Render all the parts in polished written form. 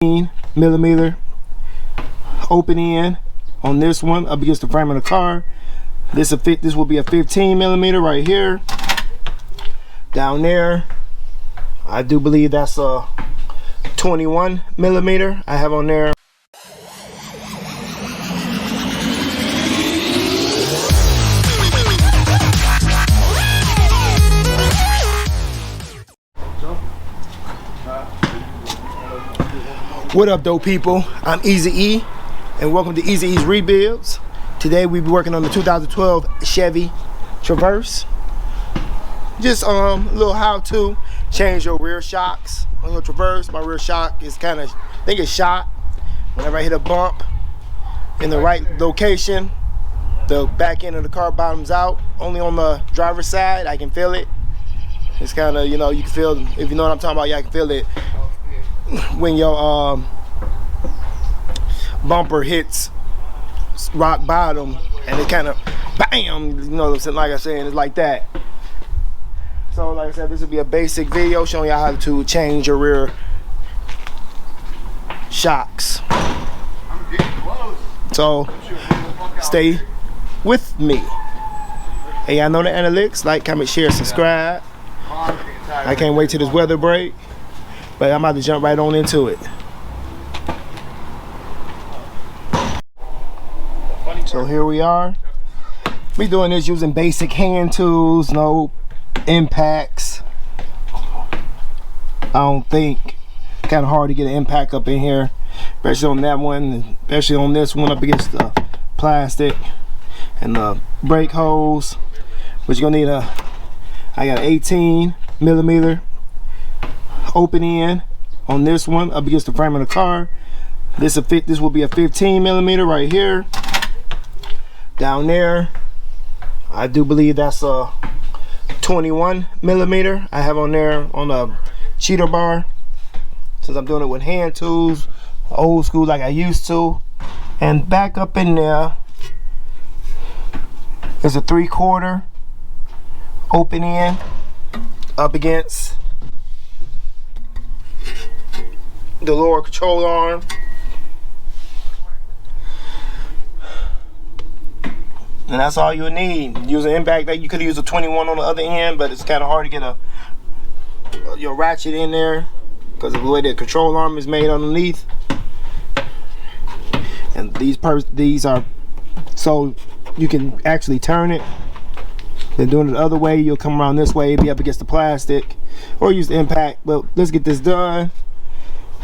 millimeter open end on this one up against the frame of the car. This will be a 15 millimeter right here. Down there, I do believe that's a 21 millimeter I have on there. What up, dope people? I'm Easy E, and welcome to Easy E's Rebuilds. Today we'll be working on the 2012 Chevy Traverse. Just a little how-to change your rear shocks on your Traverse. My rear shock is kind of, I think it's shot. Whenever I hit a bump in the right location, the back end of the car bottoms out. Only on the driver's side I can feel it. It's kind of, you know, you can feel, if you know what I'm talking about, yeah, I can feel it when your bumper hits rock bottom and it kind of bam, you know, like I said, it's like that. So like I said, this will be a basic video showing y'all how to change your rear shocks. So stay with me. Hey, y'all know the analytics: like, comment, share, subscribe. I can't wait till this weather break, but I'm about to jump right on into it. So here we are. We doing this using basic hand tools, no impacts. I don't think. Kind of hard to get an impact up in here, especially on that one, especially on this one up against the plastic and the brake hose. But you're gonna need I got an 18 millimeter open end on this one up against the frame of the car. This will be a 15 millimeter right here. Down there, I do believe that's a 21 millimeter I have on there on a cheater bar, since I'm doing it with hand tools, old school like I used to. And back up in there is a 3/4 open end up against the lower control arm. And that's all you need. Use an impact. That you could use a 21 on the other end, but it's kind of hard to get your ratchet in there because of the way the control arm is made underneath. And these are so you can actually turn it. Then doing it the other way, you'll come around this way, be up against the plastic, or use the impact. But let's get this done,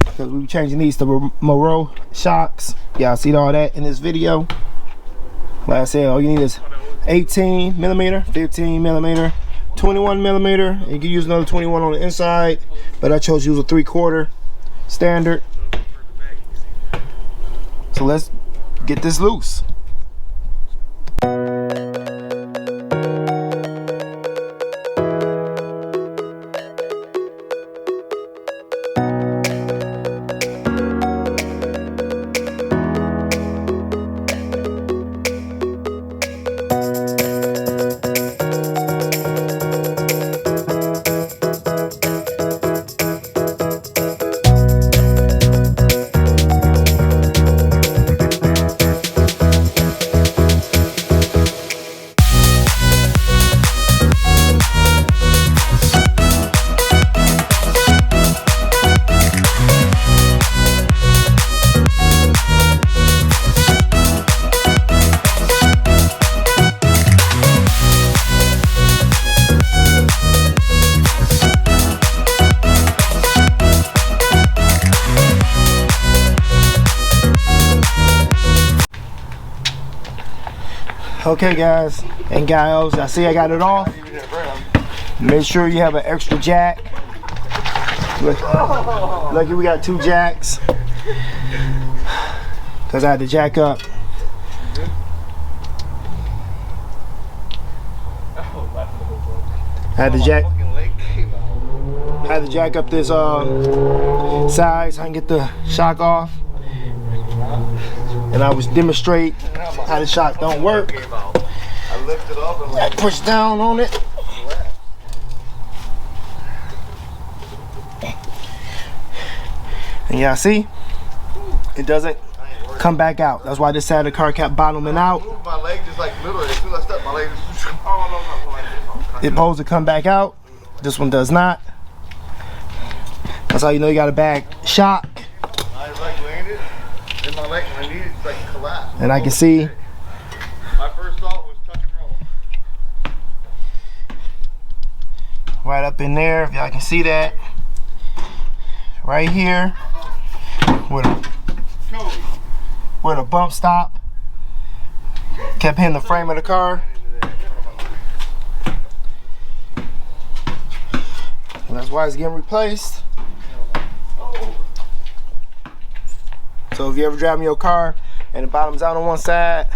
because we'll be changing these to Moreau shocks. Y'all see all that in this video. Like I said, all you need is 18 millimeter, 15 millimeter, 21 millimeter. You can use another 21 on the inside, but I chose to use a 3/4 standard. So let's get this loose. Okay guys and gals, I see I got it off. Make sure you have an extra jack. Lucky we got 2 jacks, because I had to jack up. I had to jack up this side so I can get the shock off. And I was demonstrate how the shock don't work. I lift it up and I push down on it. And y'all see, it doesn't come back out. That's why this side of the car kept bottoming out. My leg just like literally, as soon as I step, my leg just it's supposed to come back out. This one does not. That's how you know you got a bad shock. I like landed, and my leg, my knee just like collapsed. And I can see. My first thought was tuck and roll. Right up in there, if y'all can see that. Right here. Where the bump stop. Kept hitting the frame of the car. And that's why it's getting replaced. So if you ever driving your car and the bottom's out on one side,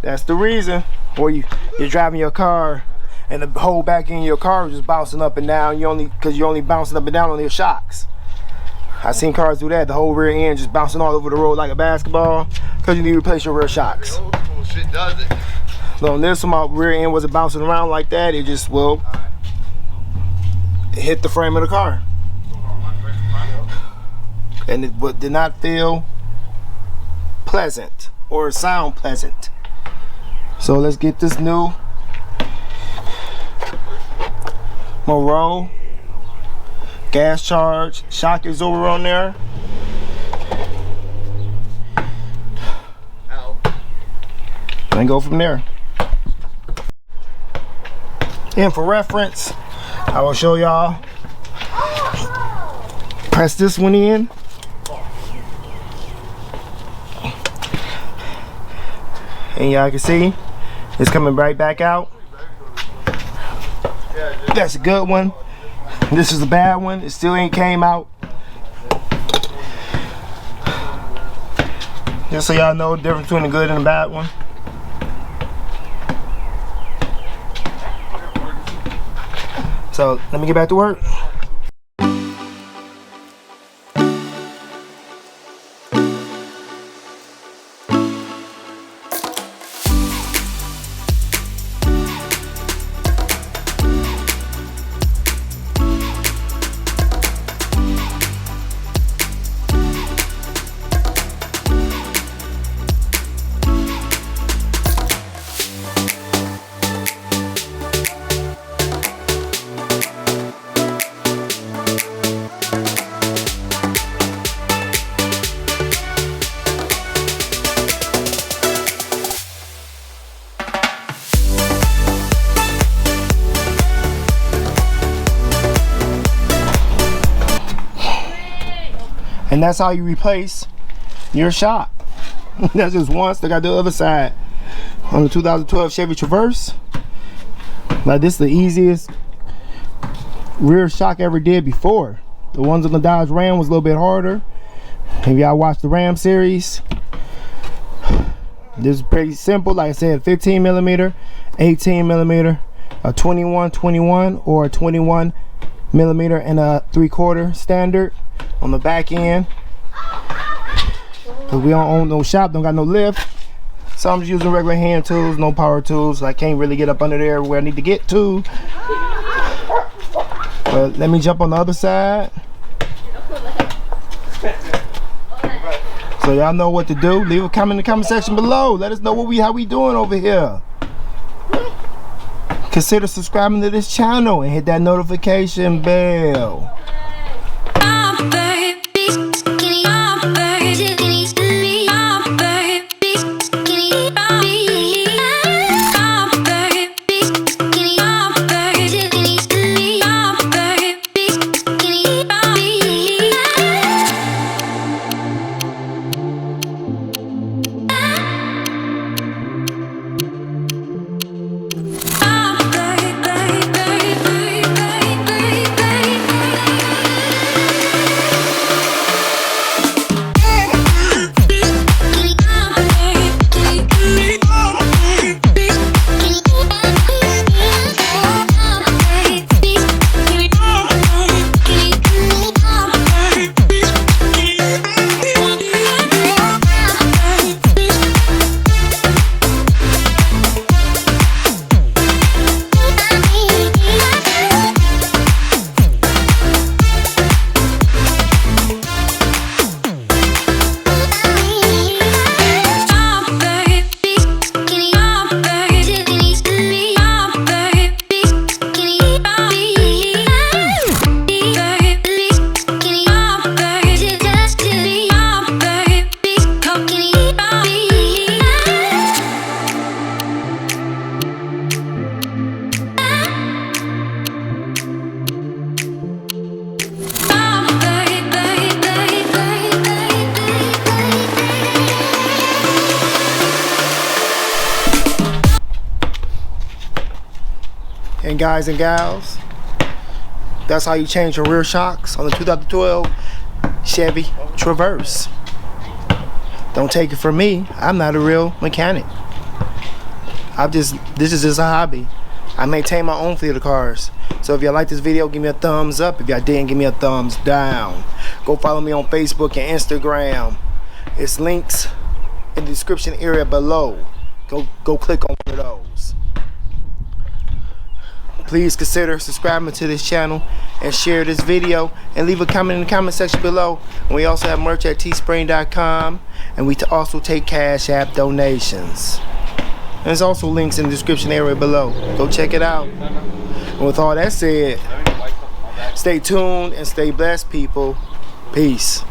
that's the reason. Or you're driving your car and the whole back end of your car is just bouncing up and down. Because you're only bouncing up and down on your shocks. I've seen cars do that. The whole rear end just bouncing all over the road like a basketball because you need to replace your rear shocks. Old school shit does it. So on this one, my rear end wasn't bouncing around like that. It just will hit the frame of the car. And it did not feel pleasant or sound pleasant. So let's get this new Moreau gas charge shock absorber on there. And go from there. And for reference, I will show y'all. Press this one in. And y'all can see it's coming right back out. That's a good one. This is a bad one. It still ain't came out. Just so y'all know the difference between the good and the bad one. So let me get back to work. And that's how you replace your shock. That's just one. Still got the other side on the 2012 Chevy Traverse. Like, this is the easiest rear shock I ever did before. The ones on the Dodge Ram was a little bit harder. If y'all watch the Ram series, this is pretty simple. Like I said, 15 millimeter, 18 millimeter, a 21-21, or a 21 millimeter and a 3/4 standard on the back end. Cause we don't own no shop, don't got no lift, so I'm just using regular hand tools, no power tools. I can't really get up under there where I need to get to. But let me jump on the other side, so y'all know what to do. Leave a comment in the comment section below. Let us know how we doing over here. Consider subscribing to this channel and hit that notification bell. And guys and gals, that's how you change your rear shocks on the 2012 Chevy Traverse. Don't take it from me, I'm not a real mechanic. This is just a hobby. I maintain my own fleet of cars. So if y'all like this video, give me a thumbs up. If y'all didn't, give me a thumbs down. Go follow me on Facebook and Instagram. It's links in the description area below. Go click on one of those. Please consider subscribing to this channel and share this video and leave a comment in the comment section below. And we also have merch at teespring.com, and we also take Cash App donations. And there's also links in the description area below. Go check it out. And with all that said, stay tuned and stay blessed, people. Peace.